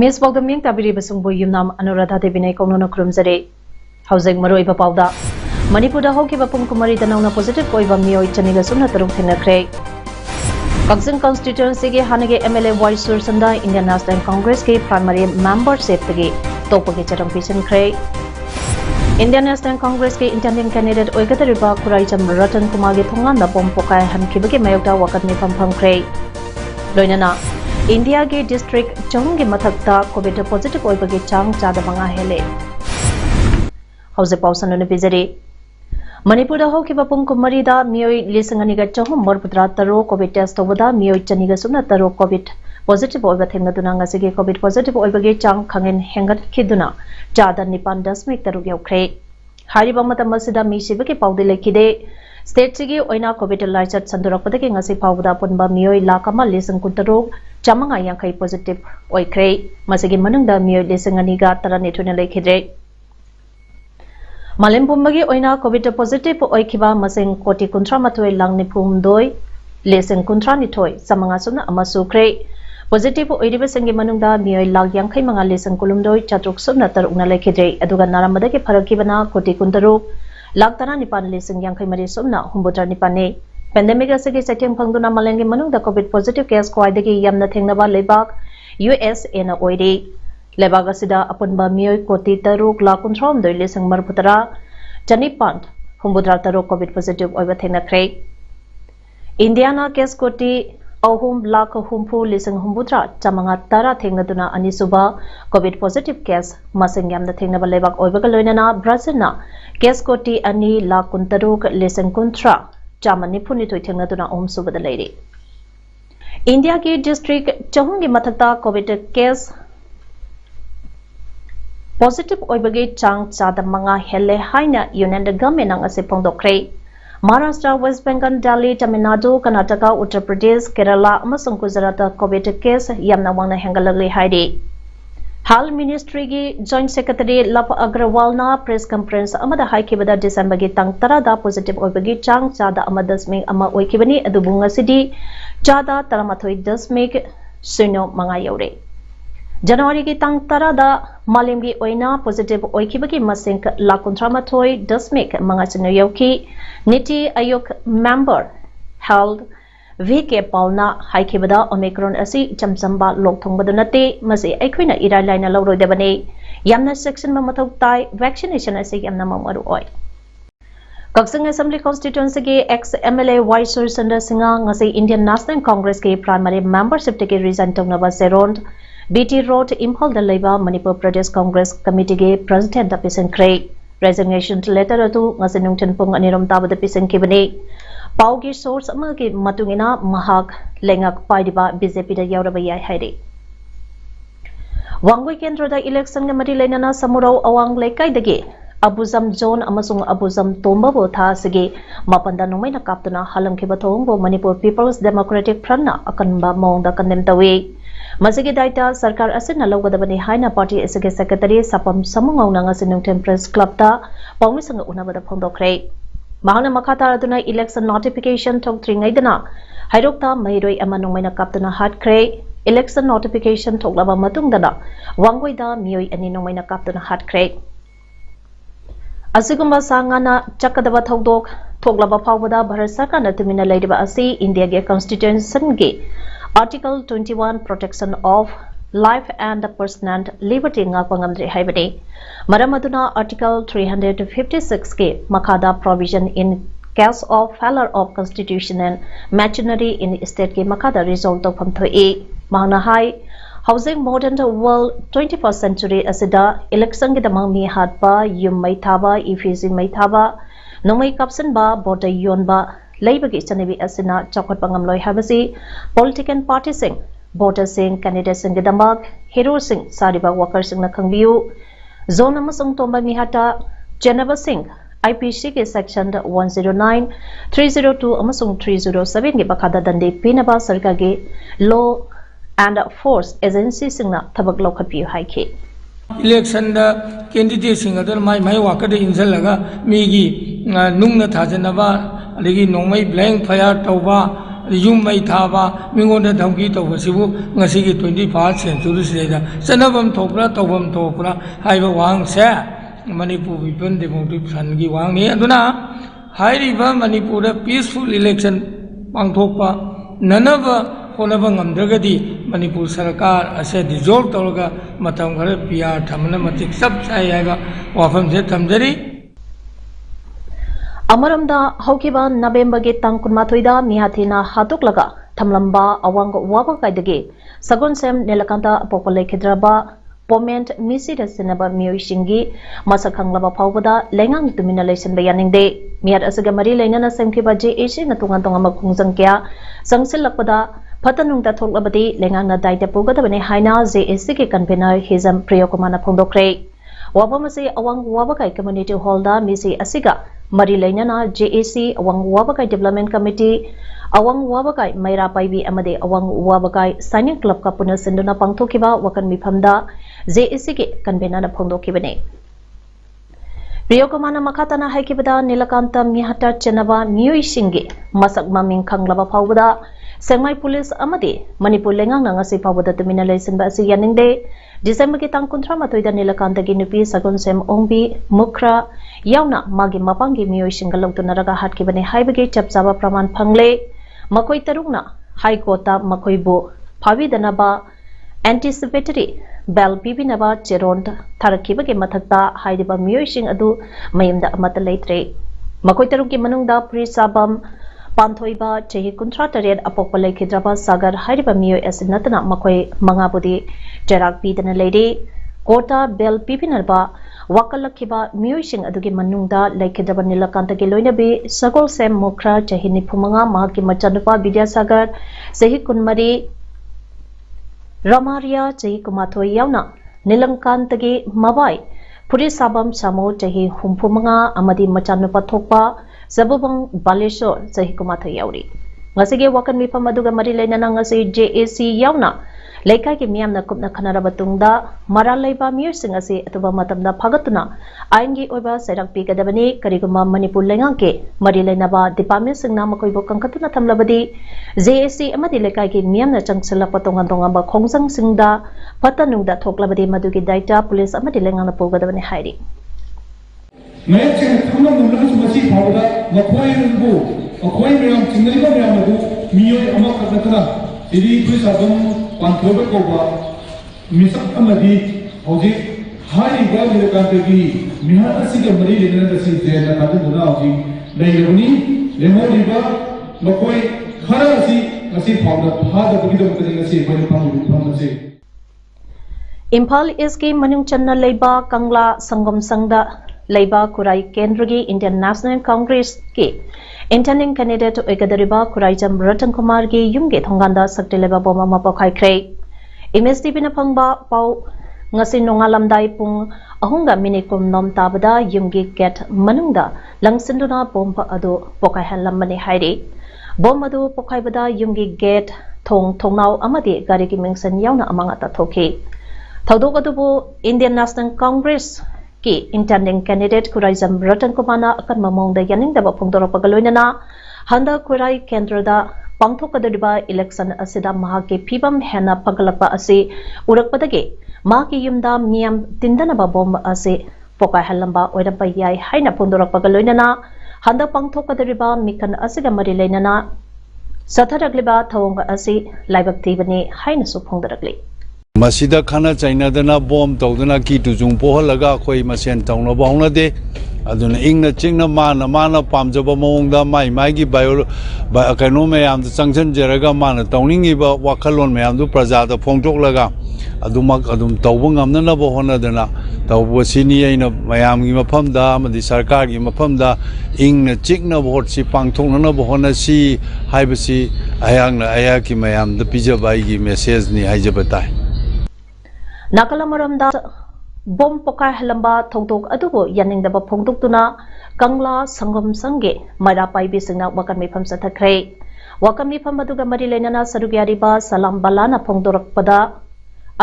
Miss Welcoming Tabiri Basungbo Yumnam Anuradha Devine Kono Krumzare Housing Maroi Pauda Manipura Hoki Bapum Kumari Dana positive Koiva Mio Chaniga Suna Tarum Tinakre Kaksan Constituency Hanage MLA Vice Sanda Indian National Congress ke primary membership Tagi Topaki Charam Pisan Kray Indian National Congress ke intending candidate Oigatariba Kuraicham Ratan Kumagi Thonganda Pompokai Hankibaki Mayota Wakat Nipam Kray Loinana India ke district Chong ke mathakta COVID positive oibagi chang chada manga hele House pausan ne bizari Manipur da hokiba pum kumari da mioi lisangani ga chahum morputra taro COVID test obada mioi chani ga sumna taro COVID positive oiba thengna dunanga sige COVID positive oibagi chang khangen hengat khiduna chada nipan dasmik taru yaukre hariba matam masida mi sibake paude lekhide State sige oina COVID laichat sandurakpada ke ngasi pauda punba mioi lakama lisang kuntaro chamanga yankai positive oikre masigi manungda mioi lisangani ga tarani thuna lekhidre Malem pumbagi oina COVID positive oikiba masing koti kuntra matoi langni pumdoi leseng kuntra ni thoi samanga suna amasu kre positive oiriba sangi manungda mioi lag yankai manga leseng kulumdoi chatruk sumna tarukna lekhidre aduga naramada ke pharakibana koti kuntaro Laktana Nipan Lising Yankai Mari Sumna, Humbutra Nipane. Pandemic Asaki Satim Panguna Malangi Manu, the COVID positive case Kwaidaki Yamna Tingnaba Lebak, US in a Oide. Lebagasida upon Bamio Koti Taruk Lakuntrom, the Lising Marputara, Janipant, Humbutra Taro COVID positive over Tina Craig. Indiana case Koti, Ahum Lak Humpu Lising Humbutra, Chamanga Tara Tingaduna Anisuba, COVID positive case, Masing Yam the Tingnaba Lebak Oivagaloina, Brazina. Case Koti Ani La Kuntaruk Lesen Kuntra, Jamani Punito Tingatuna Om Suba the lady. India Gate District Chahungi Matata COVID case positive Oibagate Chang Chada Manga Hele Haina United Government ang Asipong Kre. Maharashtra, West Bengal, Delhi, Tamil Nadu, Karnataka, Uttar Pradesh, Kerala, Amasung Gujarat COVID case Yamna Wanga Hengalagli Haidi. Hal Ministry ki Joint Secretary Lap Agrawal na press conference amada haikibada December ki tang tarada positive oibagi chang chada amadasmig ama oikibani adubunga sidi chada taramathoi dasmig suno manga yaure January ki tang tarada malim ki oina positive oikibagi masing lakuntramathoi dasmig manga suno yauki niti ayok member held VK Paulna Haikibada Omicron Asi Chamsamba Lokthong Badunate Masi Equina Ira Lina Loro Debane Yamna section Mamatok Tai vaccination Asi Yamna Mamaru Oi Kaksang Assembly Constituency ke ex MLA Vice Sanda Singa Ngasi Indian National Congress ke primary membership take resign Tongnaba Serond BT Road Impal the Labor Manipur Pradesh Congress Committee ke President Apisan Kray resignation letter atu Ngasi Nungten Pung Anirom Tabada Pisan Kibane Paugi source amagi matungina mahak lengak paidiba BJP da yauraba yai haide Wangwi kendro da election nga mari lenana samurau awang lekai dage Abuzam zone amasung Abuzam tomba bo tha sige mapanda nomai na kaptuna halam ke bathong bo Manipur People's Democratic Front na akanba mong da kandem tawe Masigi daita sarkar asin na lawada bani haina party SG secretary sapam samungau na nga sinung press club ta pawmi sanga una bada phongdokre Mahana Makata Aduna election notification tok tringaidana Hairokta Mairoi Amanung Maina Kaptana Hat Kray election notification tok laba matungdana Wangwida Mioi Aninong Maina Kaptana Hat Kray Asigumba Sangana Chakadaba Togdok tok laba Pawada Bharasaka Natumina Ladiba Asi India Ge Constitution Ge Article 21 Protection of Life and Personal Liberty Ngapangamdri Haibade Maramaduna Article 356 ke Makada provision in case of failure of constitution and machinery in state ke Makada result of Pamthoi Mahana Hai Housing Modern World 21st Century Asida election ke damang mi hatba yum mai thaba ifisi mai thaba nomai kapsan ba border yon ba laibagi chanabi asina chakot pangamloi habasi political party sing votersing candidatesing gidamak hero-sing sariba workersing na khangbiu zone amasung tomba mihata Jenaba Singh IPC ke section 109 302 amasung 307 ge bakada dande pinaba sarkar ge law and force agency singna thabak lokhapiu haike election da candidate sing adar mai waka de injal laga migi nung na thajanaba adigi nongmai blank fire tawba yum mai thaba mingon da dhamki tawba sibu ngasi gi 21st century sida sanabam thokra tawbam thokra haiba wang se Manipur People Democratic Front gi wang ni aduna hairiba Manipur da peaceful election pangthokpa nanaba honaba ngamdragadi Manipur Sarkar ase dissolve tawraga matam khare PR thamna matik sab sai haiba wafam se thamjari Amaramda Hokiba November ge tang kunmathoida mihathina hatuklaga thamlamba awang waba kaidage sagon sem nelakanta popole khidraba Poment misida sinaba mioi shingi masakanglaba phawbada lengang tumina leisen bayaningde miat asaga mari leinana semkhiba JAC na tungan tunga makhungjang kya sangsilakpada phatanungta thoklabadi lengang na daita pugadabane haina JAC ke convener Hizam Priyokumana phongdokre wabamase awang wabakai community hall da misi asiga mari leinana JAC awang wabakai development committee awang wabakai maira paibi amade awang wabakai signing club ka puna sinduna pangthokiba wakan mifamda JAC ke convener na phongdokibane Priyokumana makhatana haikibada nilakanta mihata chenaba mioi shingi masak maming khanglaba phawbada Sengmai police amade Manipur lengang na ngasi phawbada tumina leisen ba asi yaningde December ki tang kuntra matoida nilakanta gi nupi sagon sem ongbi mukra yauna magi mapangi mioi shinga longtunaraga hatkibane haibage chapjaba praman phangle makoi tarungna high court makoi bo phawidanaba anticipatory bell pibinaba cheron tharakibage mathakta haidiba mioi shing adu mayamda amata leitre makoi tarungki manungda prisabam Panthoiba Chehi Kuntra Tariat Apopole Kidraba Sagar Hariba Mio Esinatana Makoi Mangabudi Jarak Pidana Lady Kota Bell Pipinarba Wakalakiba Muishing Adugi Manungda Lakidraba Nilakanta Giloinabi Sagol Sem Mukra Chehi Nipumanga Mahaki Machanupa Vidya Sagar Sehi Kunmari Ramaria Chehi Kumathoi Yauna Nilankantagi Mabai Puri Sabam Samo Chehi Humpumanga Amadi Machanupa Thokpa Sabubang Baleshor Sahi Kumatha Yauri. Ngasige wakan mifam aduga mari leinana ngasi JAC yauna leikai ki miyam na kupna khanara batungda maral leiba mirsing ase atuba matamda phagatuna aingi oiba serak pi kadabani kariguma Manipur lengang ke mari leinaba department singna makoi bo kangkatuna thamlabadi JAC amadi leikai ki miyam na changchila patongan tonga ba khongjang singda patanungda thoklabadi madugi daita police amadi lengang na pogadabani hairi Mayakchang thamlam nunglas masi phawda makhoi rungbu akhoi meyam chingnaiba meyam adu miyoi ama khakatana siri prisabam panthoba koba misak amadi hoji hari ga milakantagi mihan asiga mari lenana si jena kaduna hoji leiruni lemoriba makhoi khara asi masi phawda phada bugidam kadinga si bani phamase Impal East Manung Channa Leiba Kangla Sangam Sangda Leiba Kurai Kendragi Indian National Congress ke intending candidate Egadariba Kuraijam Ratan Kumar ki Yumge Thonganda Sakti Leba Boma Mapokai Kre MSTP na Pangba Pau Ngasi Nongalamdai Pung Ahunga Minikum Nom Tabada Yumge Get Manungda Langsinduna Bomba Ado Pokai Halamani Hairi Bomba Ado Pokai Bada Yumge Get Thongnau Amadi Gariki Mingsan Yauna Amangata Thoki Taudogadubu Indian National Congress ki intending candidate Kuraijam Ratan Kumana akan mamongda yaning daba pungdoro pagaloinana handa Kurai Kendrada pangthokadariba election asida mahaki phibam hena pagalakpa ase urakpadage maki yumda miyam tindanaba bomb ase pokai halamba oirapa yai haina pungdoro pagaloinana handa pangthokadariba mikan asiga mari leinana satharagliba thawonga ase laibakti haina su phongdarakli Masida khana China dana bomb tawdana ki tujung pohalaga khoi masen tawna bauna de aduna ingna chingna mana pamjaba mawngda mai gi bio kaino mayam changchan jeraga mana tawningi ba wakhalon mayam du praja da phongtok laga अदुमक अदुम तौबो ngamnanabo honadana taubo sini aina mayamgi mafamda amadi sarkargi mafamda ingna chikna vote si pangthongnabo honasi haibasi ayangna ayaki mayamda pijabai message ni haijabatai Nakalamaramda bom pokai halamba thongtok adubo yaningdaba phongdoktuna kangla sangam sange mara paibi singna wakami pham sathakre wakami pham aduga mari lenana sarugyariba salam balana phongdorakpada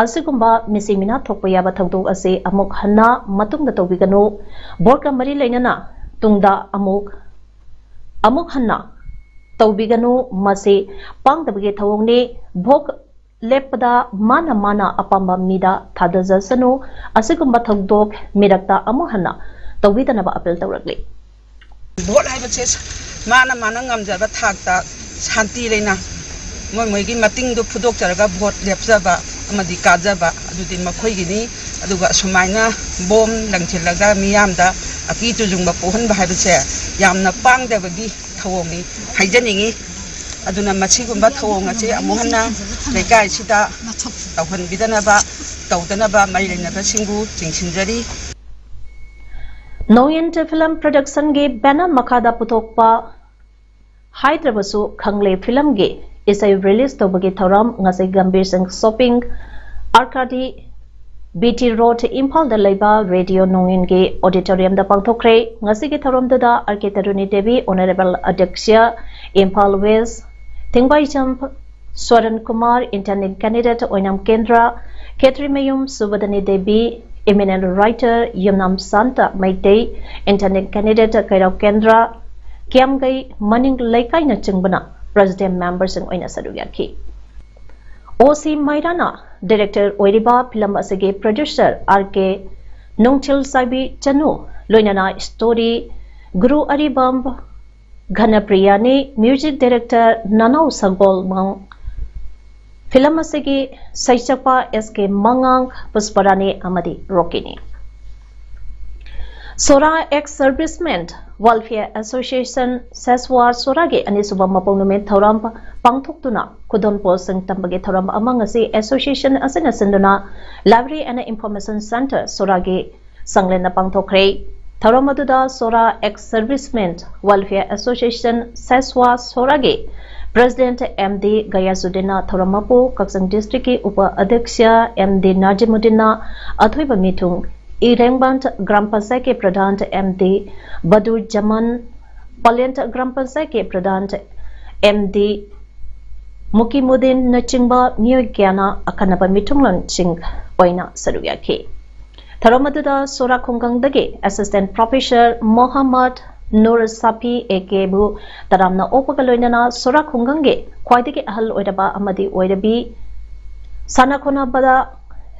asigumba misimina thokpayaba thongdok ase amuk hanna matungda tobiganu borka mari lenana tungda amuk hanna tobiganu mase pangdabge thawongni bhok lepda mana apamba mida thadajasanu asigumba thongdok mirakta amuk hanna tobidana ba apel tawrakli vote hai bache mana ngamjaba thakta shanti leina moi gi mating do phudok charaga vote lepjaba amadi kajaba adudi makhoi gini aduga sumaina bom langchilaga miyamda aki tujungba pohon ba haibase yamna pangdabagi thawongi haijaningi aduna machigumba thawong ache amuhanna lekai sida tawhan bidanaba tawdanaba mailenaba singu jingsinjari Noyent film production ge banner makada putokpa Hyderabad khangle film ge isai release tobagi thoram ngasai Gambir Singh shopping Arcade BT Road Impal da laiba radio Noyent ge auditorium da pangthokre ngasi ge thoram da RK Taruni Devi Honorable Adyaksha Impal West Thingbai Champ Swaran Kumar Internet Candidate Oinam Kendra Ketri Mayum Subadani Devi Eminent writer Yumnam Santa Maitei Internet Candidate Kairaw Kendra Kiamgai Maning Laikai na Chingbana President Members in Oina Saduyaki OC Mairana Director Oiriba Film Asage Producer RK Nongchil Sabi Chanu Loinana Story Guru Aribam Ghanapriyani Music Director Nanau Sagol Mang Film asigi Saichapa SK Mangang Pusparani Amadi Rokini Sora ex-servicemen Welfare Association Seswa Sorage Anisuba Maponume Thoram Pangthuktuna Kudon Posing Tambage Thoram among asi Association Asana Sinduna Library and Information Center Sorage Sanglena Pangthokre Thoramatuda Sora ex-servicemen Welfare Association Seswa Sorage President MD Gayasuddina Thoramapu Kaksang District ki Upa Adyaksha MD Najimudina Athoiba Mithung Irengbant Gram Panchayat ke Pradhan MD Badur Jaman Palent Gram Panchayat ke Pradhan MD Mukimudin Nachingba Mioy Gyana Akanaba Mithunglan Singh Oina Saruyaki Thoramaduda Sora Khungangdagi Assistant Professor Mohammad Nur Sapi Ekebu Taramna Opagaloinana Sora Khungange Kwaidagi Ahal Oidaba Amadi Oidabi Sanakhona Bada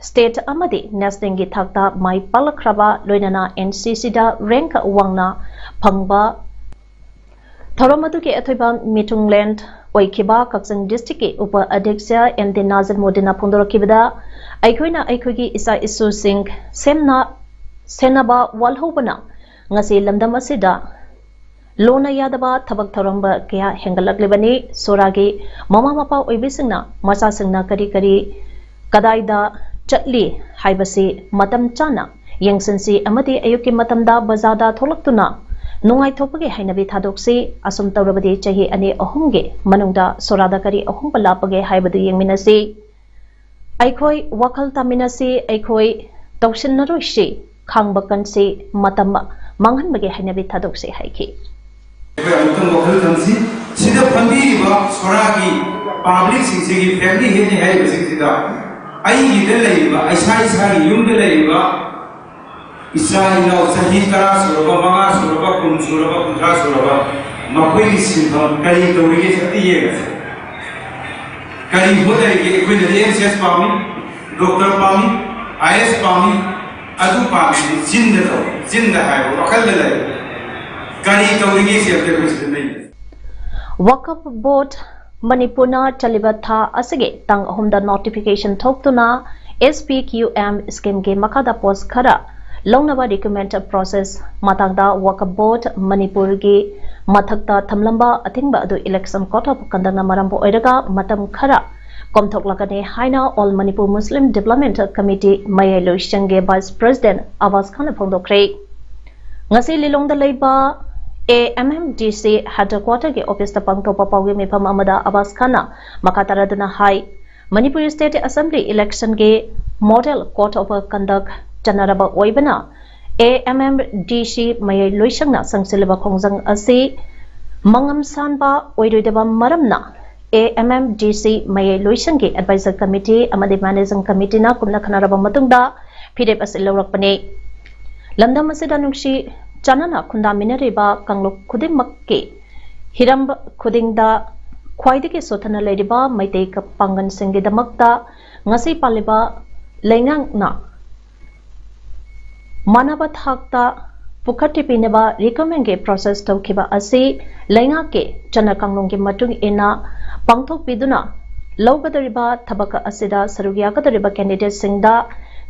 State Amadi National Thakta Mai Palakraba Loinana NCC da Rank Wangna Pangba Thoramaduki Athoiba Mitungland Oikiba Kaksang District Upa Adyaksha MD Nazir Modina Pondorokibada Aikoina Aikogi Isa Isu Singh Senaba Walhobana ngasi lamdam asida Lona Yadaba Tabak Tharamba Kya Hengalaglibani Soragi Mama Mapa Oibisingna Masa Singna Kari Kadaida Chatli Haibasi Matam Chana Yangsansi Amati Ayuki Matamda Bazada Tholaktuna Nungai Thopagi Hainabi Thadoksi Asum Taurabadi Chahi Ani Ohumge Manungda Sorada Kari Ohumpalapage Haibadu Yangminasi Aikoi Wakal Taminasi Aikoi Taushin Narushi Khangbakansi Matamba Manghan bagi hanya bitadok se haiki. Untuk wakil tansi, sida pandi ba soragi public singsi family ini hai basi sida. Ayi kita lagi ba, isai yum kita lagi ba. Isai lau sahih kara suraba manga suraba kun suraba putra suraba. Makoi simpang kali tori ke sati ye gas. Kali hoda ke ikut dari MCS pami, dokter pami, IS pami. Adu pami zinda hai wakal dalai kari tawrigi se apne kuch nahi Waqf Board Manipurna Chalibatha Asage Tang Ahumda Notification Thoktuna SPQM Scheme Ge Makada Post Khara Longnaba Document Process Matangda Waqf Board Manipur Ge Mathakta Thamlamba Athingba Adu Election Court of Kandana Marambo Oiraga Matam Khara komthoklakane haina All Manipur Muslim Development Committee Mayai Loishange Vice President Abbas Khan phongdokre ngasi lilongda leiba AMMDC headquarter ge office ta pangthopa pawge mifam amada Abbas Khan makataraduna hai Manipur State Assembly election ge model code of conduct janaraba oibana AMMDC Mayai Loishangna sangsilba khongjang asi mangam sanba oiroidaba maramna AMMDC Mayai Loishangge Advisor Committee amadi Managing Committee na kumna khanaraba matungda phirep asil lawrakpane lamdam asida nungshi chanana khunda minariba kanglok khudimmakke hiram khudingda khwaidiki sothana leiriba maitei ka pangan singge damakta ngasi paliba lengang na manaba thakta pukhati pinaba recommend ge process tawkhiba asi lenga ke chana kanglong ge matung ena pangthok piduna lawgadariba thabaka asida sarugya gadariba candidate singda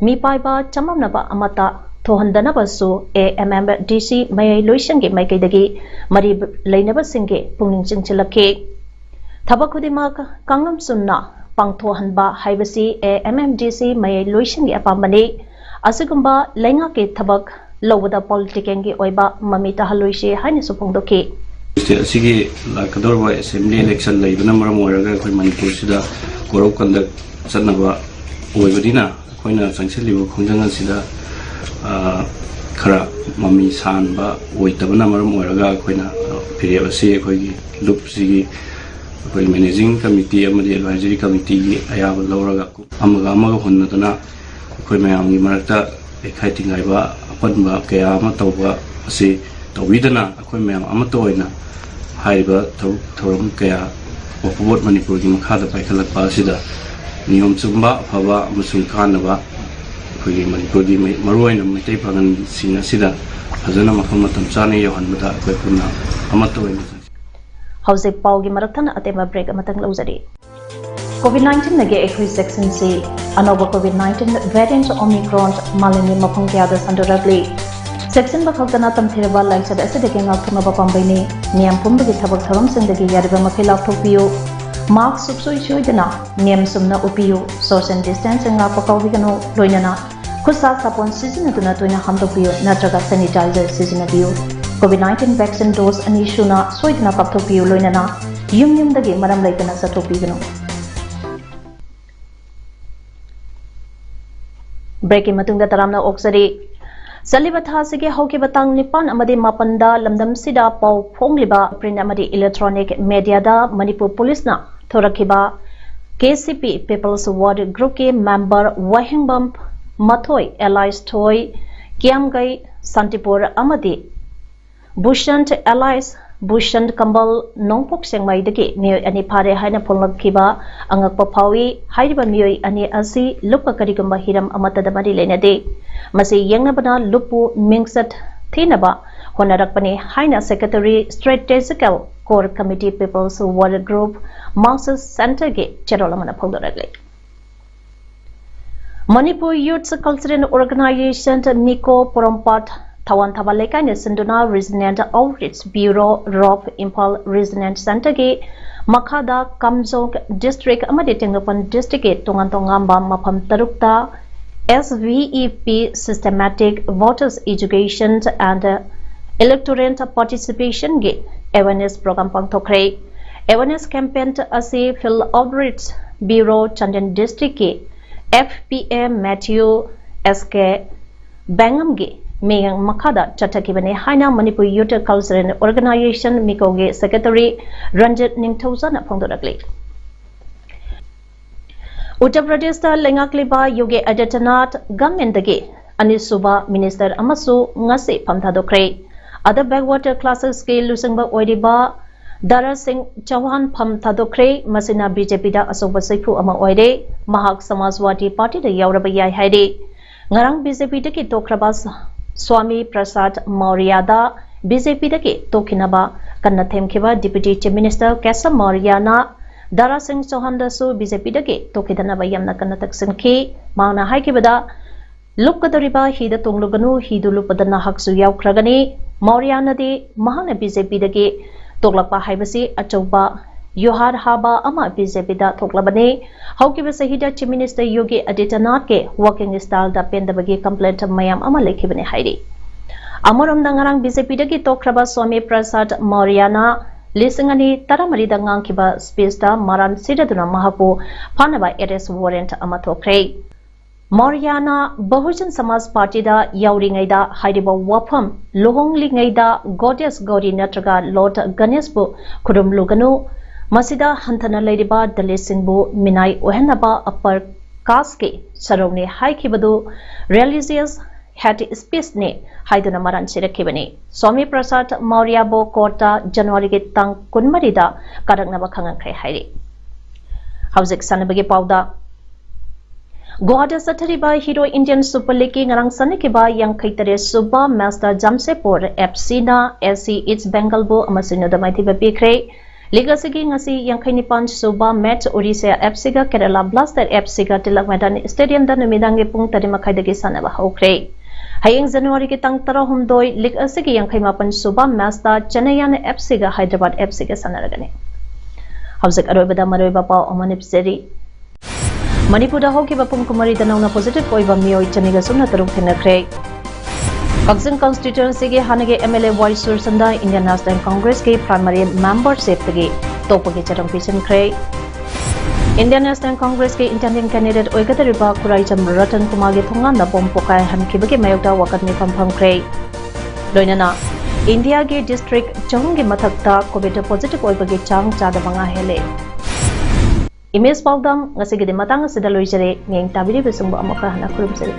mi paiba chamamnaba amata thohandanaba su AMMDC Mayai Loishangge maikaidagi mari leinaba singge pungning chingchilakhe thabakudimak kangam sunna pangthohanba haibasi AMMDC Mayai Loishangge apamani asigumba lenga ke thabak lawada politikengi oiba mamita haloise haini supongdoki asigi lakadorwa assembly election laibana maram oiraga khoi manipur sida korau conduct chanaba oibadina khoina sangsilibo khongjanga sida khara mami sanba oitabana maram oiraga khoina period ase khoigi loop sigi khoi managing committee amadi advisory committee gi ayaba lawraga amaga honnadana khoi mayamgi marakta ekhaitingaiba apanba kaya ama tawba ase tawidana khoi mayam ama toina haiba thoram kaya opobot manipur gi makhada paikhalakpa asida niyom chumba phaba amasung khanaba khoi manipur gi maruaina maitai phagan sing asida fajana mafam matam chane yohanbada khoi punna ama toina hause paugi marathana atema break amatang lauzari COVID-19 nage ekhui section C anoba COVID-19 variant Omicron malini mapang kya sandoragli section bakhagdana tamthirba laisad asidege ngakthuna bapambaini niam pumbagi thabak tharam singdagi yariba makhila thokpiyo mask subsoi choidana niam sumna upiyo social distancing nga pakawbigano loinana khusa sapon seasonaduna toina hamdokpiyo natraga sanitizer seasonadiyo COVID-19 vaccine dose ani shuna soidana kapthokpiyo loinana yumdagi maram laitana sathokpigano breaking matungda taramna oksari Salibatha sige hauki batang nipan amadi mapanda lamdam sida pau phongliba print amadi electronic media da Manipur police na thorakiba KCP People's Ward Group ke member Wahingbam Mathoi Allies Toy Kiamgai Santipur amadi Bushant Allies Bushant Kambal Nongpok Sengmai deke mioi ani phare haina phonglakhiba angakpa phawi haiba mioi ani asi lupka karigamba hiram amata da mari lenade masi yengnabana lupu mingsat thinaba honarakpani haina secretary strategical core committee People's Ward Group Masters Center ge cherolamana phongdoragle Manipur Youth Cultural Organization Nico Porompat Tawan Thabalekaine Sinduna Resident Outreach Bureau ROP Impal Resident Center ge Makhada Kamjong District amadi Tengnopan District ge Tongantongamba mafam tarukta SVEP Systematic Voters Education and Electorate Participation ge awareness program pangthokre awareness campaign ase Phil Outreach Bureau Chandan District ge FPA Matthew SK Bangam ge Meyang Makhada Chatakibane Haina Manipur Youth Cultural Organization Mikoge Secretary Ranjit Ningthausan Phongdorakle Uttar Pradesh ta Lengakliba Yogi Adityanath Government dage Anisuba Minister Amasu ngase phamthadokre other backwater classes ke lusangba oiriba Dara Singh Chauhan phamthadokre masina BJP da asoba saifu ama oire Mahak Samajwadi Party da yauraba yai haire ngarang BJP dake tokrabas Swami Prasad Maurya da BJP dake tokhinaba kanna themkhiba Deputy Chief Minister Kesa Maurya na Dara Singh Chauhan da su BJP dake tokhidanaba yamna kanna taksinki mangna haikibada lupkadariba hida tongluganu hidulupadana haksu yaukragani Maurya na de mahana BJP dake toklapa haibasi achauba yuhar haba ama BJP da thoklabani haukiba sahida chief minister Yogi Adityanath ke working style da pendabagi complaint mayam ama lekhibani hairi amoram dangarang BJP da ki tokraba Swami Prasad Mauryana lisingani taramari da ngangkiba space da maran sidaduna mahapu phanaba arrest warrant ama thokre Mauryana Bahujan Samaj Party da yauringai da haidiba wafam lohonglingai da Goddess Gauri natraga Lord Ganesh bu khudum luganu masida hantana leiriba dalisingbu minai ohenaba upper caste ke sarongni haikibadu religious hate space ne haiduna maran sirakibani Swami Prasad Maurya bo kota January ke tang kunmari da karangnaba khangangkhai hairi hauzik sanabagi pauda Guwahati Sathariba Hero Indian Super League ngarang sanikiba yang kaitare Suba Master Jamshedpur FC na SC East Bengal bo amasino damai thiba pikre Liga sigi ngasi yang kainipan Suba match Odisha FC ga Kerala Blaster FC ga Tilak Medan Stadium da numidangi pung 3:30 dagi sanaba hokre Hayeng January ki tang 12 Liga sigi yang kaimapan Suba Master Chennaiyan FC ga Hyderabad FC ga sanaragani Hauzik aroibada maroiba pau amanip seri Manipur hokiba pung kumari danauna positive oiba mioi chaniga sumna taruk thenakre Kaksin constituency ge hanage MLA Wai Sursanda Indian National Congress ke primary membership tagi topagi charam pisan kre Indian National Congress ke intending candidate oigatariba Kuraicham Ratan Kumar ge thongan na pompokai hankibagi mayokta wakat ni phampham kre loinana India ge district chong ge mathakta covid positive oibagi chang chada banga hele Image PAODAM ngasigi di matang sida loijare ngeng tabiri besungbo amaka hana kurum sari